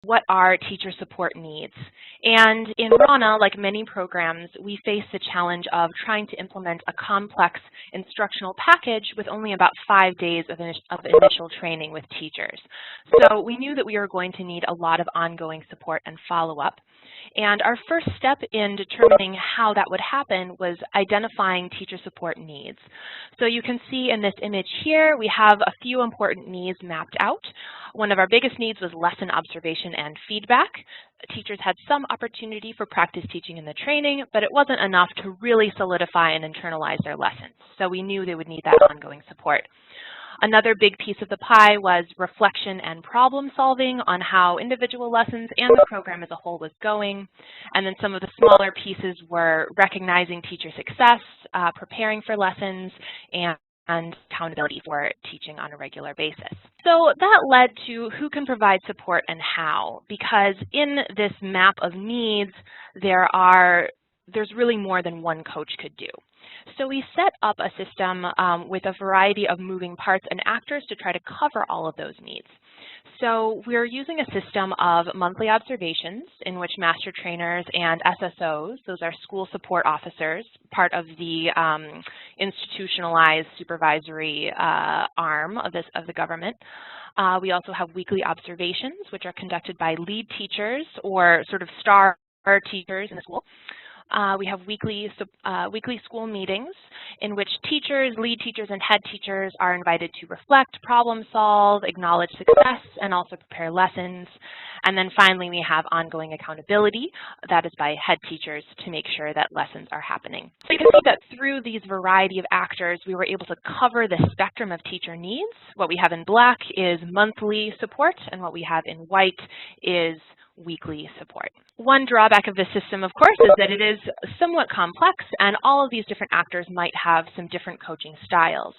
what are teacher support needs? And in RANA, like many programs, we face the challenge of trying to implement a complex instructional package with only about 5 days of initial training with teachers. So we knew that we were going to need a lot of ongoing support and follow-up. And our first step in determining how that would happen was identifying teacher support needs. So you can see in this image here, we have a few important needs mapped out. One of our biggest needs was lesson observation and feedback. Teachers had some opportunity for practice teaching in the training, but it wasn't enough to really solidify and internalize their lessons. So we knew they would need that ongoing support. Another big piece of the pie was reflection and problem solving on how individual lessons and the program as a whole was going. And then some of the smaller pieces were recognizing teacher success, preparing for lessons, and accountability for teaching on a regular basis. So that led to who can provide support and how, because in this map of needs, there's really more than one coach could do. So we set up a system with a variety of moving parts and actors to try to cover all of those needs. So we're using a system of monthly observations in which master trainers and SSOs, those are school support officers, part of the institutionalized supervisory arm of the government. We also have weekly observations, which are conducted by lead teachers or sort of star teachers in the school. We have weekly school meetings in which teachers, lead teachers, and head teachers are invited to reflect, problem solve, acknowledge success, and also prepare lessons. And then finally, we have ongoing accountability, that is by head teachers, to make sure that lessons are happening. So you can see that through these variety of actors, we were able to cover the spectrum of teacher needs. What we have in black is monthly support, and what we have in white is weekly support. One drawback of this system, of course, is that it is somewhat complex, and all of these different actors might have some different coaching styles.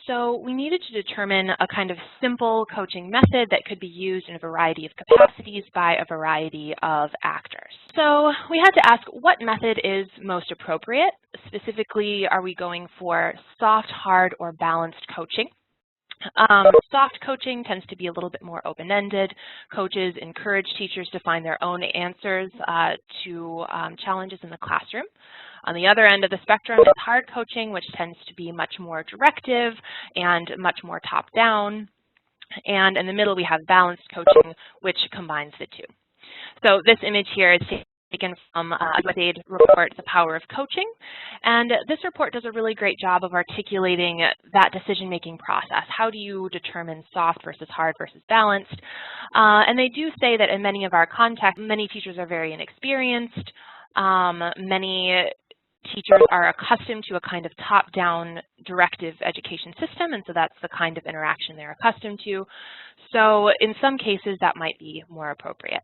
So we needed to determine a kind of simple coaching method that could be used in a variety of capacities by a variety of actors. So we had to ask what method is most appropriate. Specifically, are we going for soft, hard, or balanced coaching? Soft coaching tends to be a little bit more open-ended. Coaches encourage teachers to find their own answers to challenges in the classroom. On the other end of the spectrum is hard coaching, which tends to be much more directive and much more top-down. And in the middle, we have balanced coaching, which combines the two. So this image here is taken from a USAID report, The Power of Coaching. And this report does a really great job of articulating that decision-making process. How do you determine soft versus hard versus balanced? And they do say that in many of our contexts, many teachers are very inexperienced. Many teachers are accustomed to a kind of top-down directive education system, and so that's the kind of interaction they're accustomed to. So in some cases, that might be more appropriate.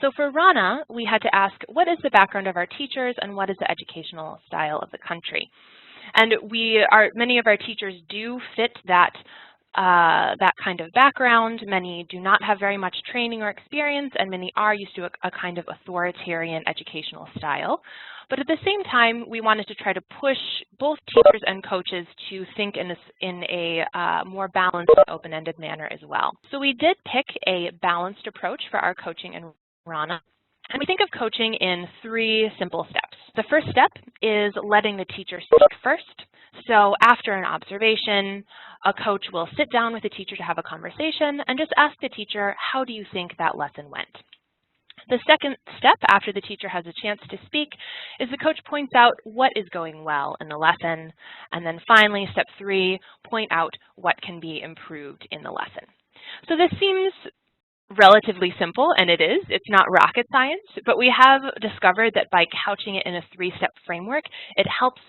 So for RANA, we had to ask, what is the background of our teachers and what is the educational style of the country? And many of our teachers do fit that kind of background. Many do not have very much training or experience, and many are used to a kind of authoritarian educational style. But at the same time, we wanted to try to push both teachers and coaches to think in a more balanced and open-ended manner as well. So we did pick a balanced approach for our coaching in RANA. And we think of coaching in 3 simple steps. The first step is letting the teacher speak first. So after an observation, a coach will sit down with the teacher to have a conversation and just ask the teacher, how do you think that lesson went? The second step, after the teacher has a chance to speak, is the coach points out what is going well in the lesson. And then finally, step 3, point out what can be improved in the lesson. So this seems relatively simple, and it is. It's not rocket science, but we have discovered that by couching it in a 3-step framework, it helps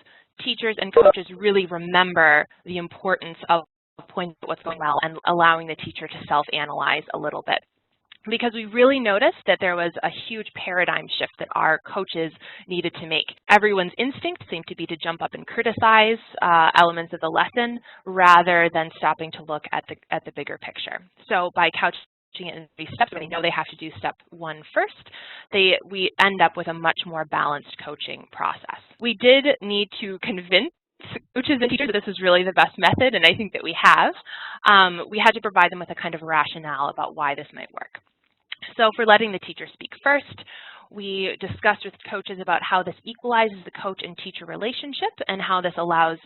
teachers and coaches really remember the importance of pointing out what's going well and allowing the teacher to self-analyze a little bit. Because we really noticed that there was a huge paradigm shift that our coaches needed to make. Everyone's instinct seemed to be to jump up and criticize elements of the lesson rather than stopping to look at the bigger picture. So by couching it in 3 steps, when they know they have to do step 1 first, we end up with a much more balanced coaching process. We did need to convince coaches and teachers that this was really the best method, and I think that we have. We had to provide them with a kind of rationale about why this might work. So for letting the teacher speak first, we discussed with coaches about how this equalizes the coach and teacher relationship and how this allows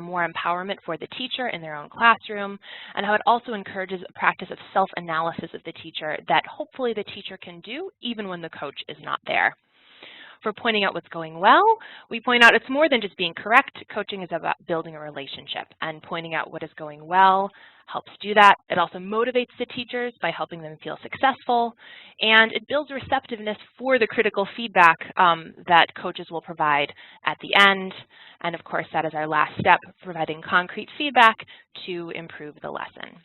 more empowerment for the teacher in their own classroom, and how it also encourages a practice of self-analysis of the teacher that hopefully the teacher can do even when the coach is not there. For pointing out what's going well, we point out it's more than just being correct. Coaching is about building a relationship, and pointing out what is going well helps do that. It also motivates the teachers by helping them feel successful, and it builds receptiveness for the critical feedback that coaches will provide at the end. And of course, that is our last step, providing concrete feedback to improve the lesson.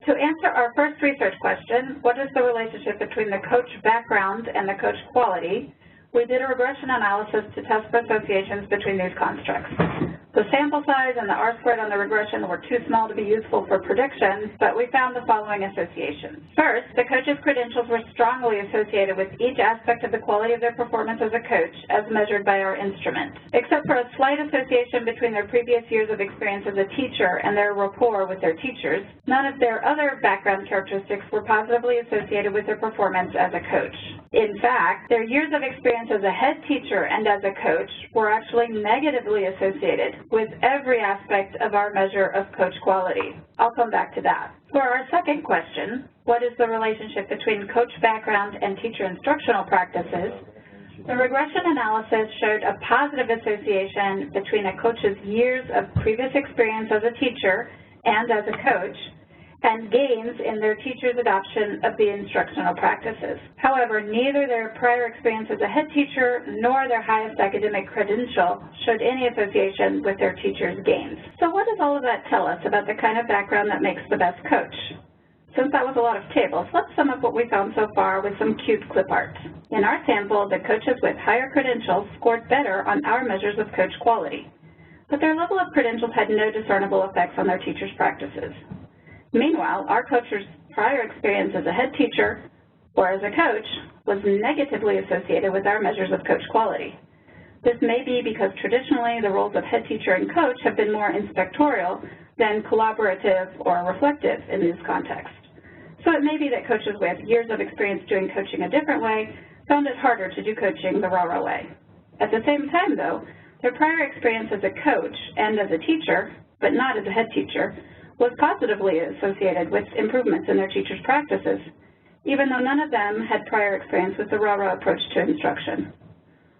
To answer our first research question, what is the relationship between the coach background and the coach quality, we did a regression analysis to test for associations between these constructs. The sample size and the R-squared on the regression were too small to be useful for prediction, but we found the following associations. First, the coach's credentials were strongly associated with each aspect of the quality of their performance as a coach, as measured by our instrument. Except for a slight association between their previous years of experience as a teacher and their rapport with their teachers, none of their other background characteristics were positively associated with their performance as a coach. In fact, their years of experience as a head teacher and as a coach were actually negatively associated with every aspect of our measure of coach quality. I'll come back to that. For our second question, what is the relationship between coach background and teacher instructional practices, the regression analysis showed a positive association between a coach's years of previous experience as a teacher and as a coach, and gains in their teacher's adoption of the instructional practices. However, neither their prior experience as a head teacher nor their highest academic credential showed any association with their teacher's gains. So what does all of that tell us about the kind of background that makes the best coach? Since that was a lot of tables, let's sum up what we found so far with some cute clip art. In our sample, the coaches with higher credentials scored better on our measures of coach quality, but their level of credentials had no discernible effects on their teachers' practices. Meanwhile, our coach's prior experience as a head teacher or as a coach was negatively associated with our measures of coach quality. This may be because traditionally the roles of head teacher and coach have been more inspectorial than collaborative or reflective in this context. So it may be that coaches with years of experience doing coaching a different way found it harder to do coaching the rah-rah way. At the same time, though, their prior experience as a coach and as a teacher, but not as a head teacher, was positively associated with improvements in their teachers' practices, even though none of them had prior experience with the rah-rah approach to instruction.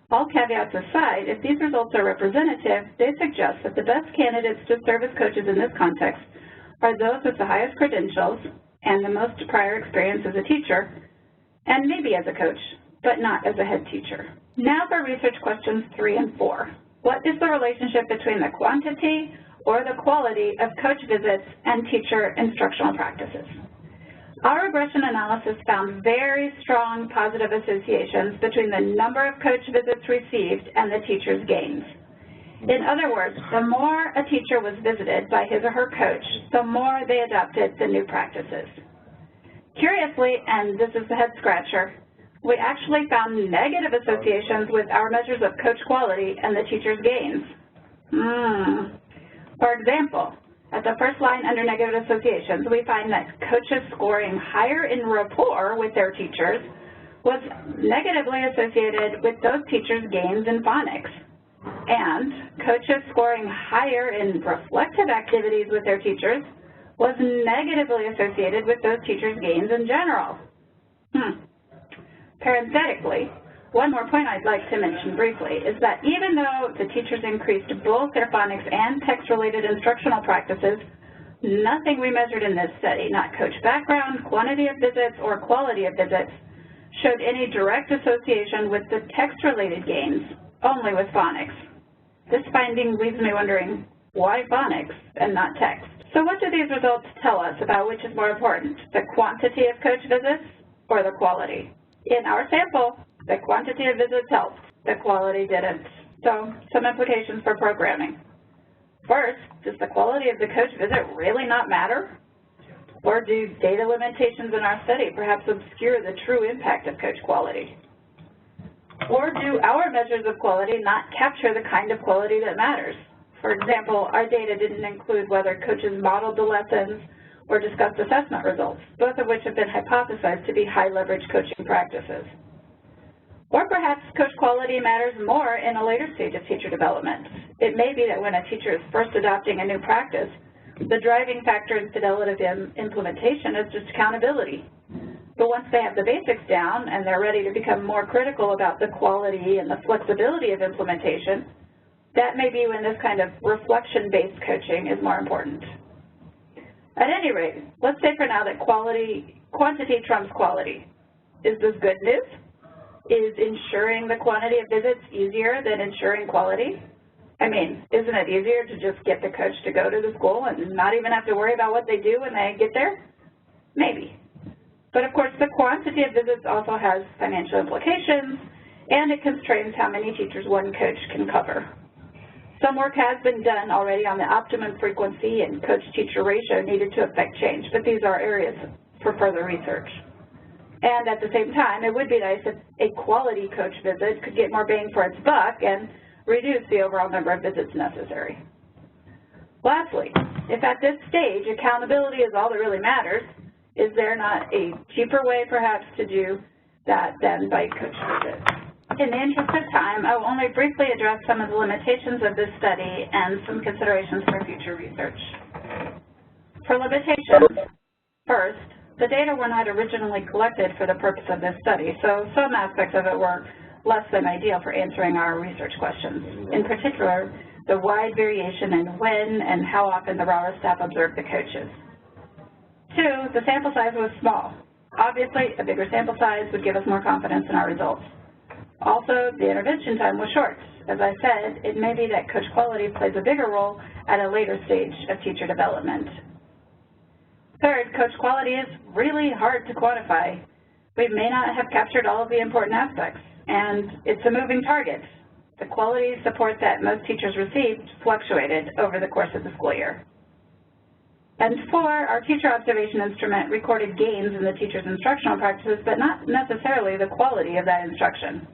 All caveats aside, if these results are representative, they suggest that the best candidates to serve as coaches in this context are those with the highest credentials and the most prior experience as a teacher, and maybe as a coach, but not as a head teacher. Now for research questions 3 and 4. What is the relationship between the quantity or the quality of coach visits and teacher instructional practices? Our regression analysis found very strong positive associations between the number of coach visits received and the teacher's gains. In other words, the more a teacher was visited by his or her coach, the more they adopted the new practices. Curiously, and this is the head scratcher, we actually found negative associations with our measures of coach quality and the teacher's gains. For example, at the first line under negative associations, we find that coaches scoring higher in rapport with their teachers was negatively associated with those teachers' gains in phonics, and coaches scoring higher in reflective activities with their teachers was negatively associated with those teachers' gains in general. Parenthetically, one more point I'd like to mention briefly is that even though the teachers increased both their phonics and text-related instructional practices, nothing we measured in this study, not coach background, quantity of visits, or quality of visits, showed any direct association with the text-related gains, only with phonics. This finding leaves me wondering, why phonics and not text? So what do these results tell us about which is more important, the quantity of coach visits or the quality? In our sample, the quantity of visits helped, the quality didn't. So, some implications for programming. First, does the quality of the coach visit really not matter? Or do data limitations in our study perhaps obscure the true impact of coach quality? Or do our measures of quality not capture the kind of quality that matters? For example, our data didn't include whether coaches modeled the lessons or discussed assessment results, both of which have been hypothesized to be high-leverage coaching practices. Or perhaps coach quality matters more in a later stage of teacher development. It may be that when a teacher is first adopting a new practice, the driving factor in fidelity of implementation is just accountability. But once they have the basics down and they're ready to become more critical about the quality and the flexibility of implementation, that may be when this kind of reflection-based coaching is more important. At any rate, let's say for now that quantity trumps quality. Is this good news? Is ensuring the quantity of visits easier than ensuring quality? I mean, isn't it easier to just get the coach to go to the school and not even have to worry about what they do when they get there? Maybe. But of course, the quantity of visits also has financial implications, and it constrains how many teachers one coach can cover. Some work has been done already on the optimum frequency and coach-teacher ratio needed to affect change, but these are areas for further research. And at the same time, it would be nice if a quality coach visit could get more bang for its buck and reduce the overall number of visits necessary. Lastly, if at this stage accountability is all that really matters, is there not a cheaper way perhaps to do that than by coach visit? In the interest of time, I will only briefly address some of the limitations of this study and some considerations for future research. For limitations, first, the data were not originally collected for the purpose of this study, so some aspects of it were less than ideal for answering our research questions. In particular, the wide variation in when and how often the RARA staff observed the coaches. Two, the sample size was small. Obviously, a bigger sample size would give us more confidence in our results. Also, the intervention time was short. As I said, it may be that coach quality plays a bigger role at a later stage of teacher development. Third, coach quality is really hard to quantify. We may not have captured all of the important aspects, and it's a moving target. The quality support that most teachers received fluctuated over the course of the school year. And four, our teacher observation instrument recorded gains in the teacher's instructional practices, but not necessarily the quality of that instruction.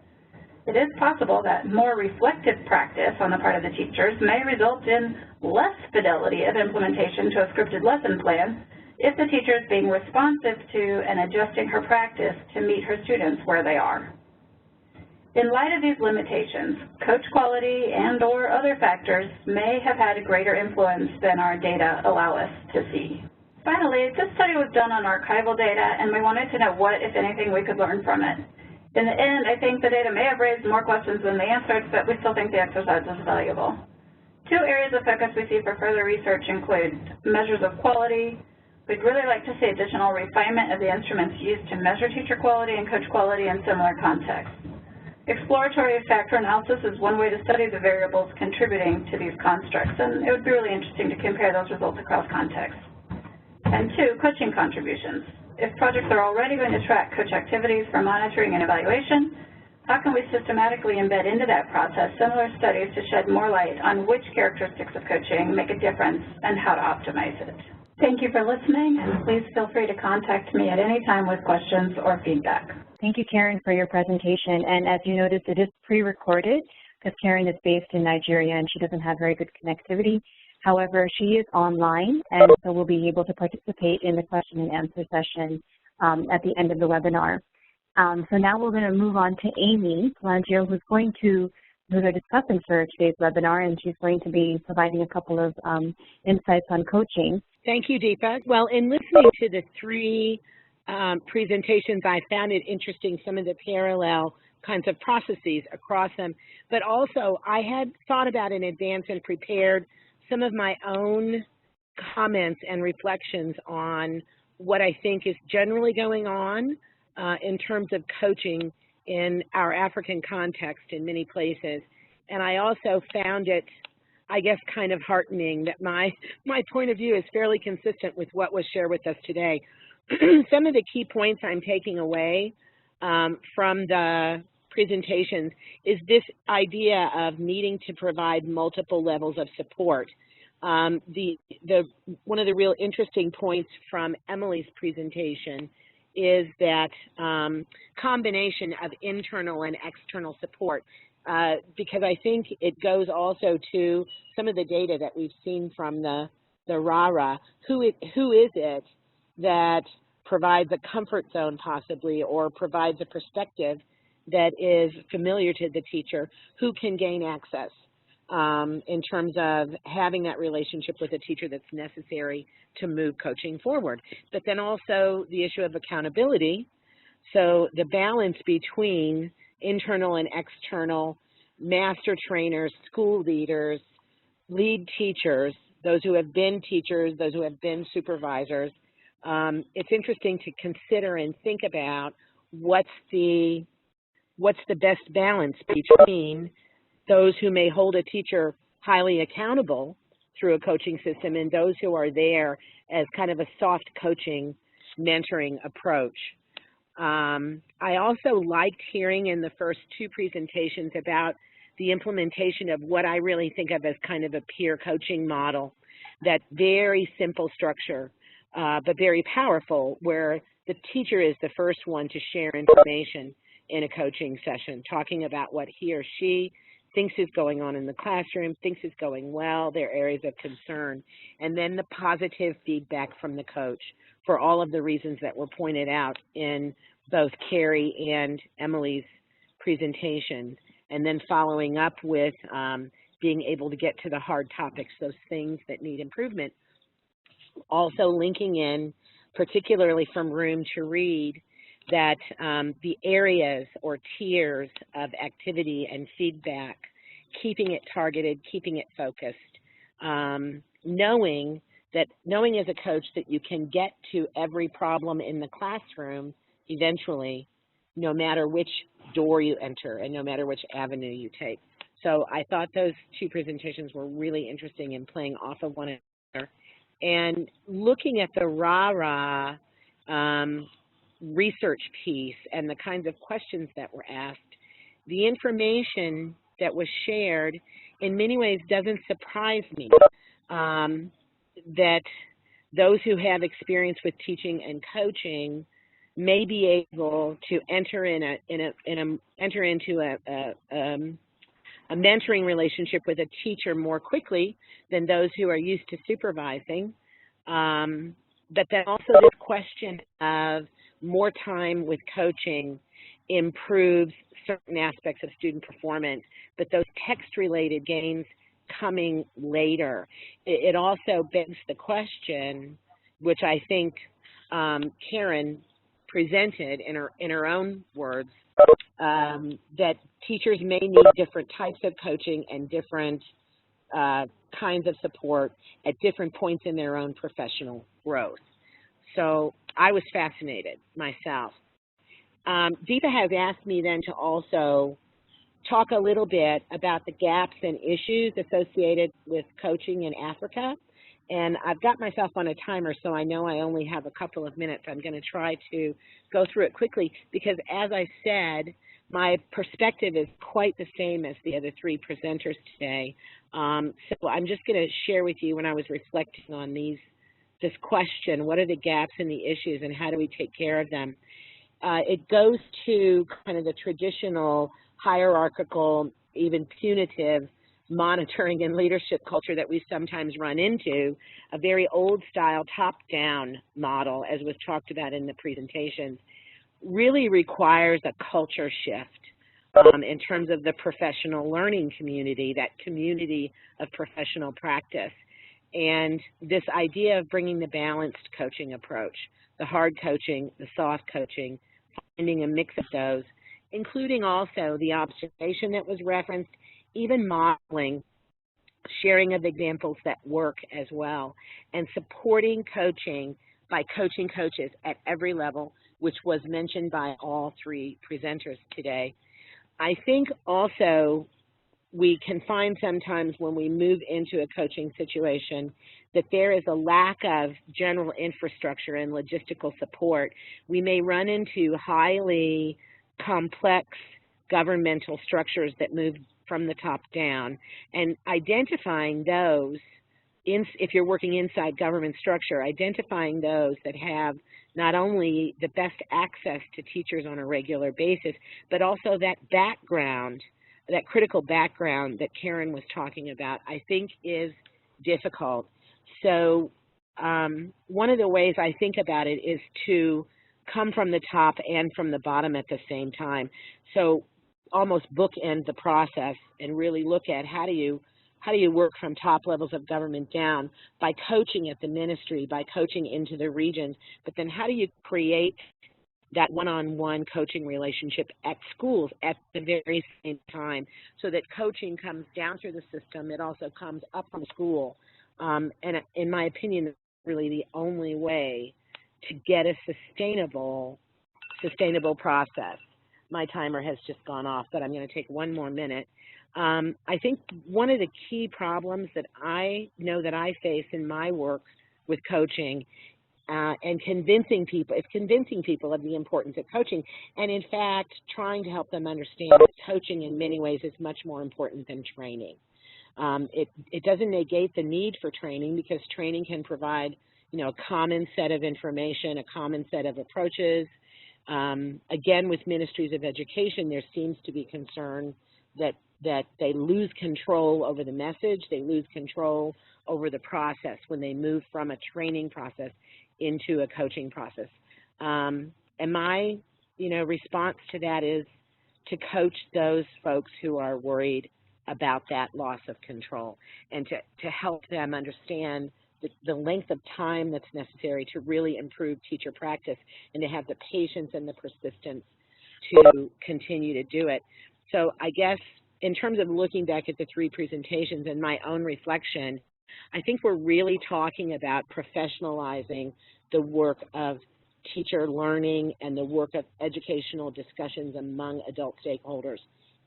It is possible that more reflective practice on the part of the teachers may result in less fidelity of implementation to a scripted lesson plan if the teacher is being responsive to and adjusting her practice to meet her students where they are. In light of these limitations, coach quality and/or other factors may have had a greater influence than our data allow us to see. Finally, this study was done on archival data, and we wanted to know what, if anything, we could learn from it. In the end, I think the data may have raised more questions than they answered, but we still think the exercise is valuable. Two areas of focus we see for further research include measures of quality. We'd really like to see additional refinement of the instruments used to measure teacher quality and coach quality in similar contexts. Exploratory factor analysis is one way to study the variables contributing to these constructs, and it would be really interesting to compare those results across contexts. And two, coaching contributions. If projects are already going to track coach activities for monitoring and evaluation, how can we systematically embed into that process similar studies to shed more light on which characteristics of coaching make a difference and how to optimize it? Thank you for listening, and please feel free to contact me at any time with questions or feedback. Thank you, Karen, for your presentation. And as you noticed, it is pre-recorded because Karen is based in Nigeria and she doesn't have very good connectivity. However, she is online, and so we'll be able to participate in the question and answer session at the end of the webinar. So now we're going to move on to Amy Pallangyo, who's going to do the discussant for today's webinar, and she's going to be providing a couple of insights on coaching. Thank you, Deepa. Well, in listening to the three presentations, I found it interesting, some of the parallel kinds of processes across them, but also I had thought about in advance and prepared some of my own comments and reflections on what I think is generally going on in terms of coaching in our African context in many places. And I also found it, I guess, kind of heartening that my point of view is fairly consistent with what was shared with us today. Some of the key points I'm taking away from the presentations is this idea of needing to provide multiple levels of support. One of the real interesting points from Emily's presentation is that combination of internal and external support, because I think it goes also to some of the data that we've seen from the RARA. Who is it that provides a comfort zone possibly, or provides a perspective that is familiar to the teacher, who can gain access in terms of having that relationship with a teacher that's necessary to move coaching forward. But then also the issue of accountability. So the balance between internal and external master trainers, school leaders, lead teachers, those who have been teachers, those who have been supervisors. It's interesting to consider and think about what's the best balance between those who may hold a teacher highly accountable through a coaching system and those who are there as kind of a soft coaching mentoring approach. I also liked hearing in the first two presentations about the implementation of what I really think of as kind of a peer coaching model, that very simple structure, but very powerful, where the teacher is the first one to share information in a coaching session, talking about what he or she thinks is going on in the classroom, thinks is going well, their areas of concern, and then the positive feedback from the coach for all of the reasons that were pointed out in both Kerri and Emily's presentations, and then following up with being able to get to the hard topics, those things that need improvement. Also linking in, particularly from Room to Read, that the areas or tiers of activity and feedback, keeping it targeted, keeping it focused, knowing as a coach that you can get to every problem in the classroom eventually, no matter which door you enter and no matter which avenue you take. So I thought those two presentations were really interesting in playing off of one another. And looking at the RARA research piece and the kinds of questions that were asked, the information that was shared in many ways doesn't surprise me. That those who have experience with teaching and coaching may be able to enter into a mentoring relationship with a teacher more quickly than those who are used to supervising. But then also this question of more time with coaching improves certain aspects of student performance, but those text-related gains coming later. It also begs the question, which I think Karon presented in her own words, that teachers may need different types of coaching and different kinds of support at different points in their own professional growth. So I was fascinated myself. Deepa has asked me then to also talk a little bit about the gaps and issues associated with coaching in Africa. And I've got myself on a timer, so I know I only have a couple of minutes. I'm going to try to go through it quickly because, as I said, my perspective is quite the same as the other three presenters today. So I'm just going to share with you, when I was reflecting on this question, what are the gaps and the issues and how do we take care of them? It goes to kind of the traditional hierarchical, even punitive monitoring and leadership culture that we sometimes run into, a very old-style top-down model, as was talked about in the presentations, really requires a culture shift in terms of the professional learning community, that community of professional practice. And this idea of bringing the balanced coaching approach, the hard coaching, the soft coaching, finding a mix of those, including also the observation that was referenced, even modeling, sharing of examples that work as well, and supporting coaching by coaching coaches at every level, which was mentioned by all three presenters today. I think also we can find sometimes when we move into a coaching situation that there is a lack of general infrastructure and logistical support. We may run into highly complex governmental structures that move from the top down, and identifying those, if you're working inside government structure, identifying those that have not only the best access to teachers on a regular basis, but also that background, that critical background that Karon was talking about, I think is difficult. So one of the ways I think about it is to come from the top and from the bottom at the same time. So almost bookend the process and really look at how do you work from top levels of government down by coaching at the ministry, by coaching into the regions, but then how do you create that one-on-one coaching relationship at schools at the very same time so that coaching comes down through the system, it also comes up from school. And in my opinion, that's really the only way to get a sustainable process. My timer has just gone off, but I'm going to take one more minute. I think one of the key problems that I know that I face in my work with coaching and convincing people of the importance of coaching, and in fact, trying to help them understand that coaching in many ways is much more important than training. It doesn't negate the need for training, because training can provide, a common set of information, a common set of approaches. Again, with ministries of education, there seems to be concern that they lose control over the message, they lose control over the process when they move from a training process into a coaching process. And my, response to that is to coach those folks who are worried about that loss of control, and to help them understand the length of time that's necessary to really improve teacher practice, and to have the patience and the persistence to continue to do it. So I guess in terms of looking back at the 3 presentations and my own reflection, I think we're really talking about professionalizing the work of teacher learning and the work of educational discussions among adult stakeholders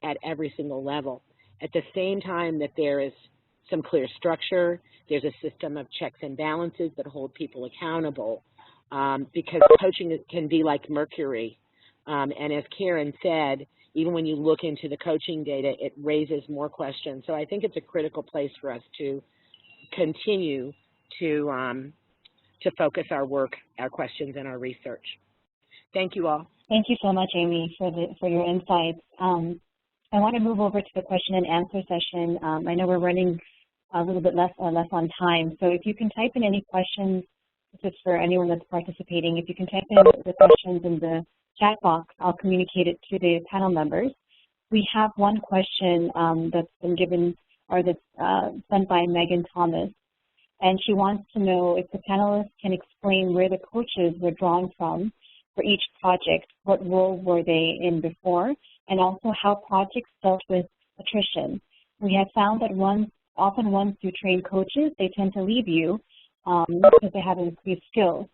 at every single level. At the same time that there is some clear structure, there's a system of checks and balances that hold people accountable, because coaching can be like mercury. And as Karon said, even when you look into the coaching data, it raises more questions. So I think it's a critical place for us to continue to focus our work, our questions, and our research. Thank you all. Thank you so much, Amy, for your insights. I want to move over to the question and answer session. I know we're running a little bit less on time, so if you can type in any questions, this is for anyone that's participating, if you can type in the questions in the chat box, I'll communicate it to the panel members. We have one question that's been given, or that's sent by Megan Thomas, and she wants to know if the panelists can explain where the coaches were drawn from for each project, what role were they in before, and also how projects dealt with attrition. We have found that often once you train coaches, they tend to leave you because they have increased skills.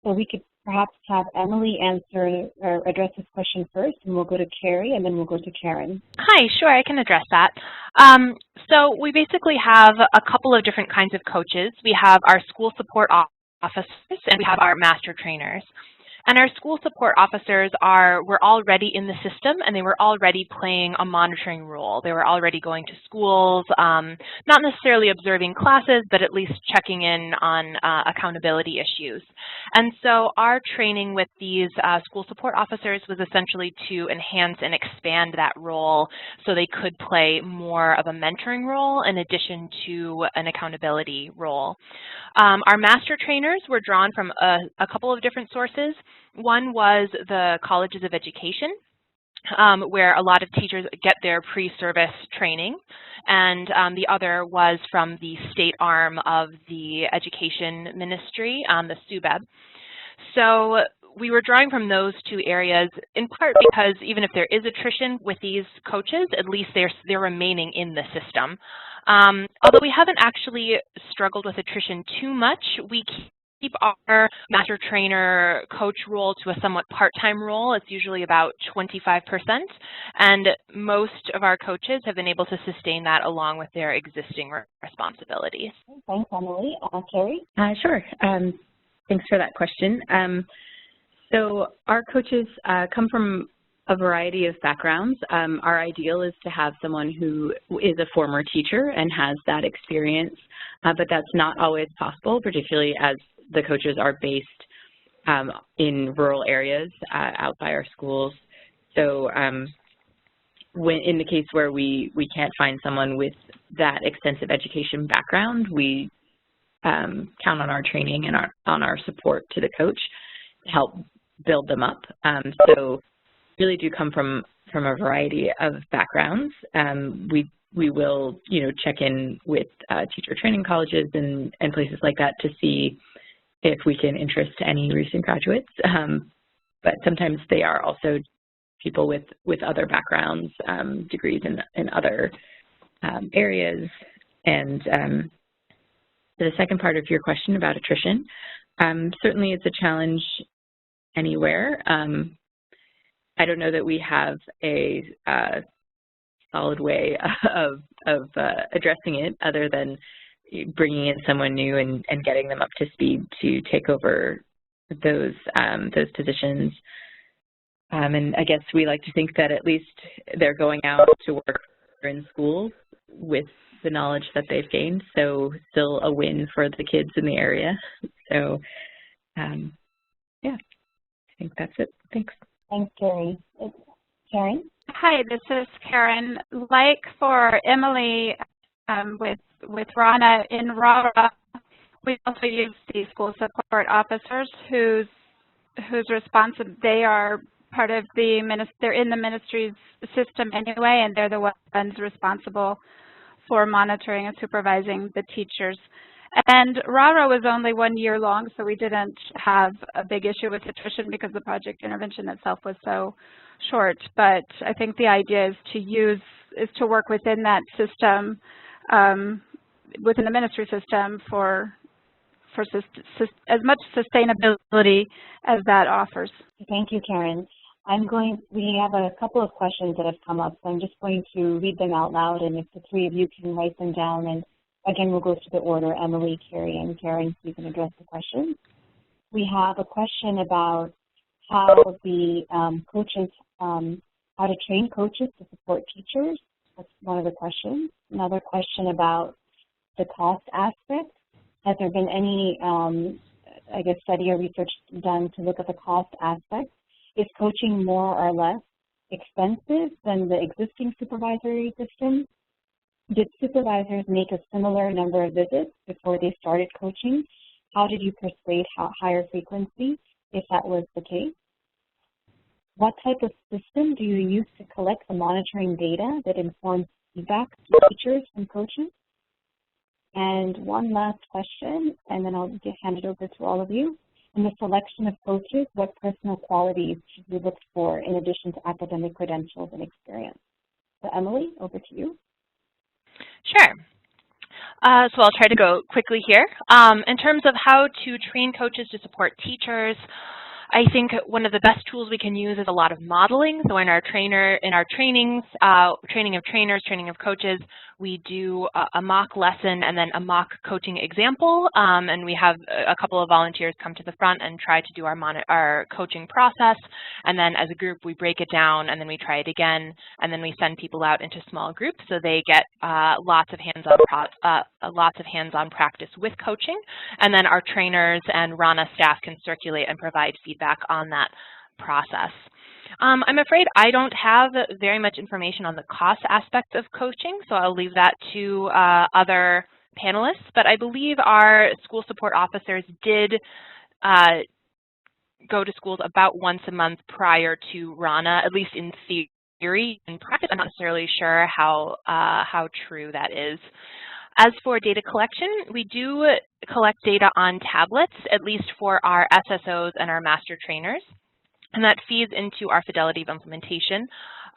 So we could perhaps have Emily answer or address this question first, and we'll go to Kerri, and then we'll go to Karon. Hi, sure, I can address that. So we basically have a couple of different kinds of coaches. We have our school support officers, and we have our master trainers. And our school support officers were already in the system, and they were already playing a monitoring role. They were already going to schools, not necessarily observing classes, but at least checking in on accountability issues. And so our training with these school support officers was essentially to enhance and expand that role so they could play more of a mentoring role in addition to an accountability role. Our master trainers were drawn from a couple of different sources. One was the colleges of education, where a lot of teachers get their pre-service training, and the other was from the state arm of the education ministry, the SUBEB. So we were drawing from those 2 areas, in part because even if there is attrition with these coaches, at least they're remaining in the system. Although we haven't actually struggled with attrition too much, we keep our master trainer coach role to a somewhat part-time role. It's usually about 25%, and most of our coaches have been able to sustain that along with their existing responsibilities. Thanks, Emily. Kerri? Sure. Thanks for that question. So our coaches come from a variety of backgrounds. Our ideal is to have someone who is a former teacher and has that experience, but that's not always possible, particularly as the coaches are based in rural areas out by our schools. So when in the case where we can't find someone with that extensive education background, we count on our training and on our support to the coach to help build them up. So really do come from a variety of backgrounds. We will, check in with teacher training colleges and places like that to see if we can interest any recent graduates. But sometimes they are also people with other backgrounds, degrees in other areas. And the second part of your question about attrition, certainly it's a challenge anywhere. I don't know that we have a solid way of addressing it other than bringing in someone new and getting them up to speed to take over those positions. And I guess we like to think that at least they're going out to work in schools with the knowledge that they've gained, so still a win for the kids in the area. So, yeah, I think that's it. Thanks. Thanks, Kerri. Karen? Hi, this is Karen. Like for Emily, with Rana, in RARA, we also use the school support officers whose they are part of they're in the ministry's system anyway, and they're the ones responsible for monitoring and supervising the teachers. And RARA was only 1 year long, so we didn't have a big issue with attrition because the project intervention itself was so short. But I think the idea is to work within that system, within the ministry system for as much sustainability as that offers. Thank you, Karen. We have a couple of questions that have come up, so I'm just going to read them out loud, and if the three of you can write them down, and again, we'll go through the order, Emily, Kerri, and Karen, so you can address the questions. We have a question about how the how to train coaches to support teachers. That's one of the questions. Another question about the cost aspect. Has there been any, I guess, study or research done to look at the cost aspect? Is coaching more or less expensive than the existing supervisory system? Did supervisors make a similar number of visits before they started coaching? How did you persuade higher frequency if that was the case? What type of system do you use to collect the monitoring data that informs feedback to teachers from coaches? And one last question, and then I'll hand it over to all of you. In the selection of coaches, what personal qualities should we look for in addition to academic credentials and experience? So Emily, over to you. Sure. So I'll try to go quickly here. In terms of how to train coaches to support teachers, I think one of the best tools we can use is a lot of modeling. So in our trainings, training of trainers, training of coaches, we do a mock lesson and then a mock coaching example. And we have a couple of volunteers come to the front and try to do our coaching process. And then as a group, we break it down and then we try it again. And then we send people out into small groups so they get lots of hands-on practice with coaching. And then our trainers and RANA staff can circulate and provide feedback on that process. I'm afraid I don't have very much information on the cost aspect of coaching, so I'll leave that to other panelists. But I believe our school support officers did go to schools about once a month prior to RANA, at least in theory. In practice, I'm not necessarily sure how true that is. As for data collection, we do collect data on tablets, at least for our SSOs and our master trainers. And that feeds into our fidelity of implementation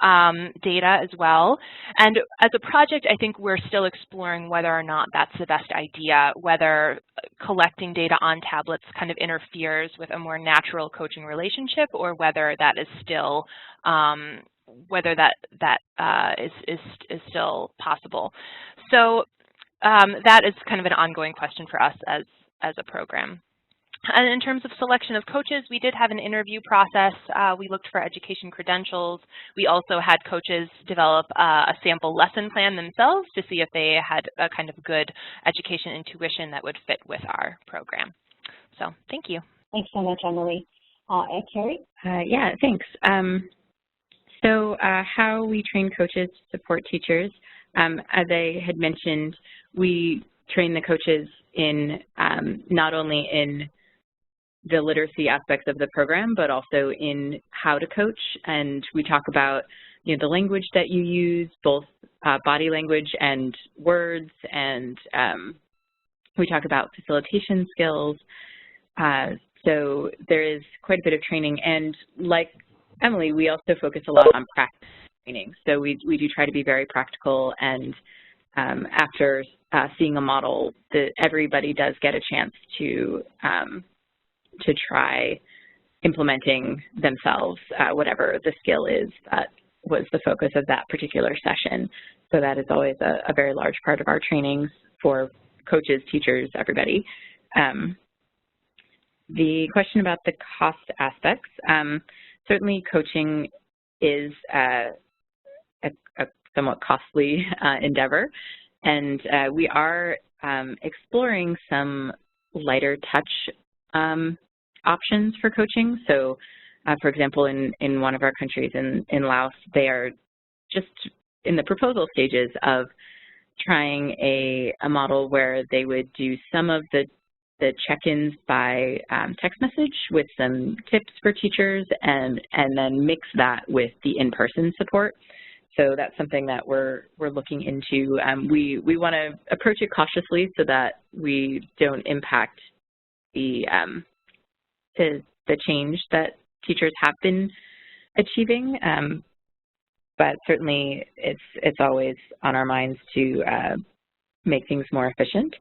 data as well. And as a project, I think we're still exploring whether or not that's the best idea, whether collecting data on tablets kind of interferes with a more natural coaching relationship, or whether that is still is still possible. So that is kind of an ongoing question for us as a program. And in terms of selection of coaches, we did have an interview process. We looked for education credentials. We also had coaches develop a sample lesson plan themselves to see if they had a kind of good education intuition that would fit with our program. So thank you. Thanks so much, Emily. And Kerri? Yeah, thanks. So how we train coaches to support teachers, as I had mentioned, we train the coaches in not only in the literacy aspects of the program, but also in how to coach. And we talk about, the language that you use, both body language and words, and we talk about facilitation skills. So there is quite a bit of training. And like Emily, we also focus a lot on practice training. So we do try to be very practical, and after seeing a model, everybody does get a chance to try implementing themselves, whatever the skill is that was the focus of that particular session. So that is always a very large part of our trainings for coaches, teachers, everybody. the question about the cost aspects, certainly coaching is a somewhat costly endeavor, and we are exploring some lighter touch options for coaching. So, for example, in one of our countries, in Laos, they are just in the proposal stages of trying a model where they would do some of the check-ins by text message with some tips for teachers, and then mix that with the in-person support. So that's something that we're looking into. We want to approach it cautiously so that we don't impact the change that teachers have been achieving. But certainly it's always on our minds to make things more efficient.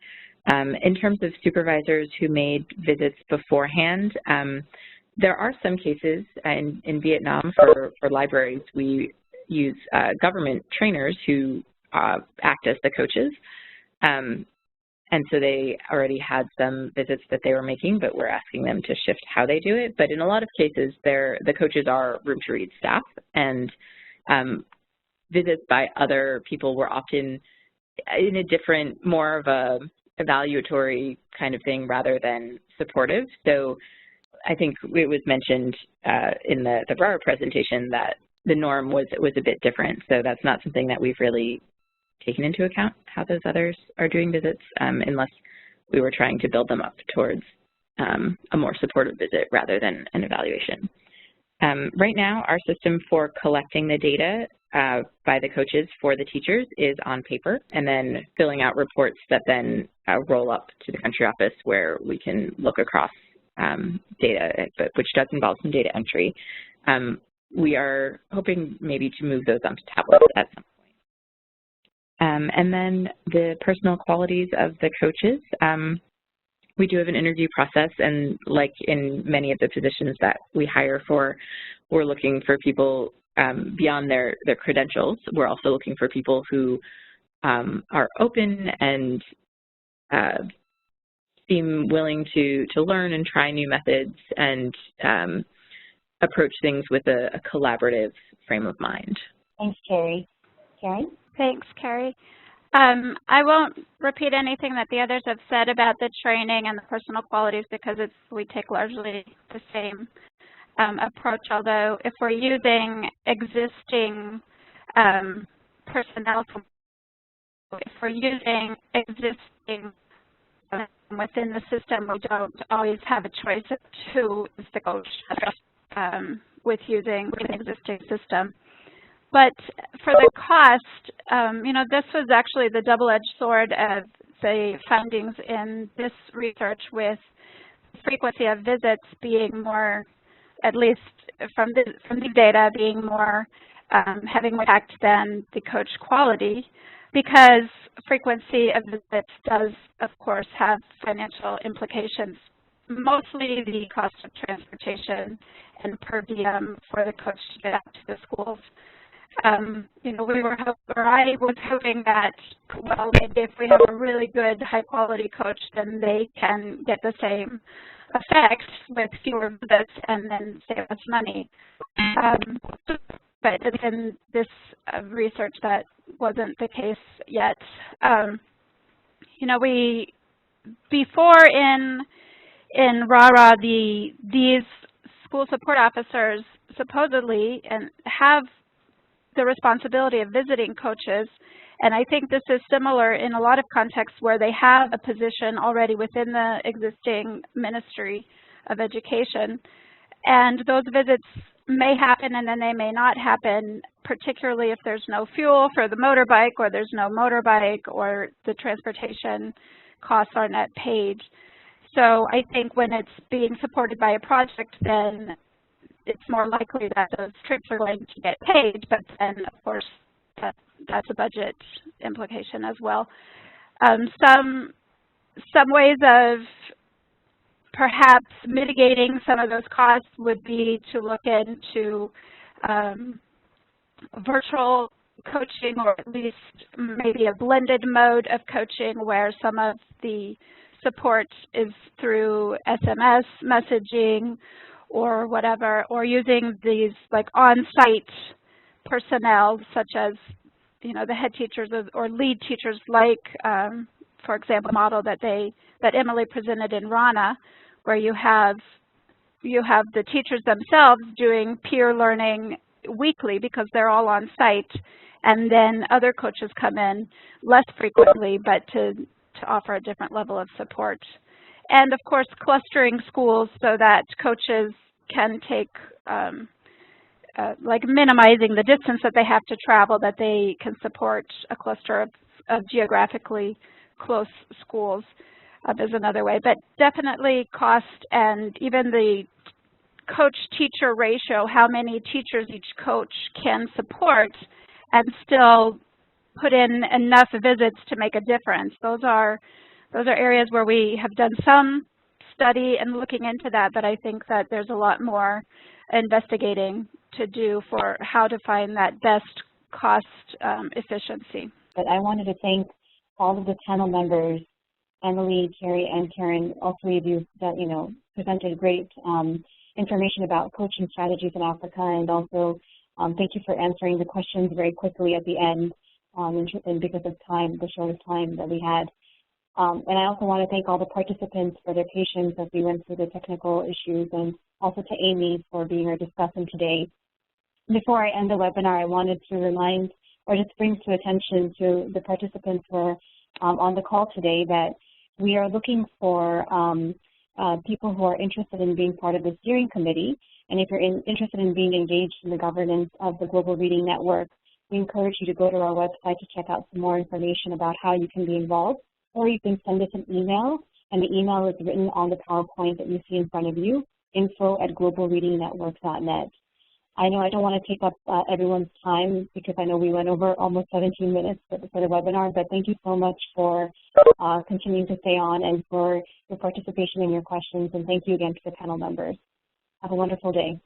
In terms of supervisors who made visits beforehand, there are some cases in Vietnam for libraries. We use government trainers who act as the coaches. And so they already had some visits that they were making, but we're asking them to shift how they do it. But in a lot of cases, the coaches are room-to-read staff, and visits by other people were often in a different, more of a evaluatory kind of thing rather than supportive. So I think it was mentioned in the broader presentation that the norm was a bit different. So that's not something that we've really taken into account, how those others are doing visits, unless we were trying to build them up towards a more supportive visit rather than an evaluation. Right now, our system for collecting the data by the coaches for the teachers is on paper, and then filling out reports that then roll up to the country office where we can look across data, which does involve some data entry. We are hoping maybe to move those onto tablets at some point. And then the personal qualities of the coaches. We do have an interview process, and like in many of the positions that we hire for, we're looking for people beyond their credentials. We're also looking for people who are open and seem willing to learn and try new methods and approach things with a collaborative frame of mind. Thanks, Kerri. Karen? Thanks, Kerri. I won't repeat anything that the others have said about the training and the personal qualities because we take largely the same approach, although if we're using existing personnel, if we're using existing within the system, we don't always have a choice of who is the coach with using an existing system. But for the cost, you know, this was actually the double-edged sword of the findings in this research, with frequency of visits being more, at least from the data, being more having more impact than the coach quality, because frequency of visits does, of course, have financial implications, mostly the cost of transportation and per diem for the coach to get out to the schools. You know, I was hoping that, well, maybe if we have a really good high-quality coach, then they can get the same effect with fewer visits and then save us money. But in this research, that wasn't the case yet. You know, before in RARA, these school support officers supposedly have the responsibility of visiting coaches, and I think this is similar in a lot of contexts where they have a position already within the existing Ministry of Education, and those visits may happen and then they may not happen, particularly if there's no fuel for the motorbike, or there's no motorbike, or the transportation costs are not paid. So I think when it's being supported by a project, then it's more likely that those trips are going to get paid, but then, of course, that's a budget implication as well. Some ways of perhaps mitigating some of those costs would be to look into virtual coaching, or at least maybe a blended mode of coaching where some of the support is through SMS messaging or whatever, or using these like on-site personnel such as, you know, the head teachers or lead teachers, like, for example, model that Emily presented in RANA, where you have the teachers themselves doing peer learning weekly because they're all on site, and then other coaches come in less frequently, but to offer a different level of support. And of course, clustering schools so that coaches can take, like minimizing the distance that they have to travel, that they can support a cluster of geographically close schools is another way. But definitely cost and even the coach-teacher ratio, how many teachers each coach can support and still put in enough visits to make a difference. Those are areas where we have done some study and looking into that, but I think that there's a lot more investigating to do for how to find that best cost efficiency. But I wanted to thank all of the panel members, Emily, Kerri, and Karon, all three of you that, you know, presented great information about coaching strategies in Africa, and also thank you for answering the questions very quickly at the end, and because of time, the short of time that we had. And I also want to thank all the participants for their patience as we went through the technical issues, and also to Amy for being our discussant today. Before I end the webinar, I wanted to remind or just bring to attention to the participants who are on the call today that we are looking for people who are interested in being part of the steering committee. And if you're interested in being engaged in the governance of the Global Reading Network, we encourage you to go to our website to check out some more information about how you can be involved. Or you can send us an email, and the email is written on the PowerPoint that you see in front of you, info@globalreadingnetwork.net. I know I don't want to take up everyone's time because I know we went over almost 17 minutes for the webinar, but thank you so much for continuing to stay on and for your participation and your questions, and thank you again to the panel members. Have a wonderful day.